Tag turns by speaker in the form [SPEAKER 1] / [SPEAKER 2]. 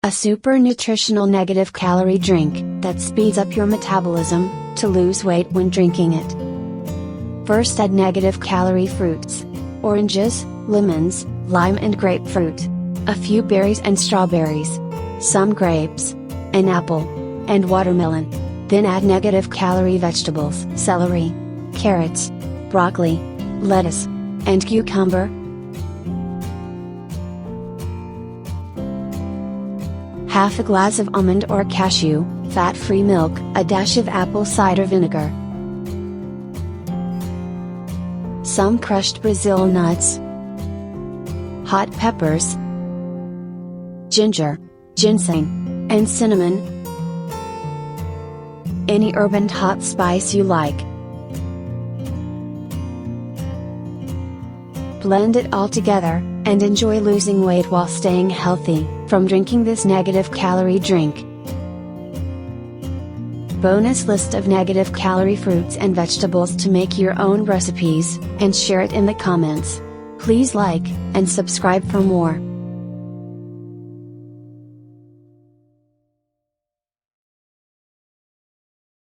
[SPEAKER 1] A super nutritional negative calorie drink that speeds up your metabolism to lose weight when drinking it. First, add negative calorie fruits: oranges, lemons, lime and grapefruit, a few berries and strawberries, some grapes, an apple, and watermelon. Then add negative calorie vegetables: celery, carrots, broccoli, lettuce, and cucumber. Half a glass of almond or cashew, fat-free milk, a dash of apple cider vinegar, some crushed Brazil nuts, hot peppers, ginger, ginseng, and cinnamon, any herb and hot spice you like. Blend it all together, and enjoy losing weight while staying healthy, from drinking this negative calorie drink. Bonus list of negative calorie fruits and vegetables to make your own recipes, and share it in the comments. Please like and subscribe for more.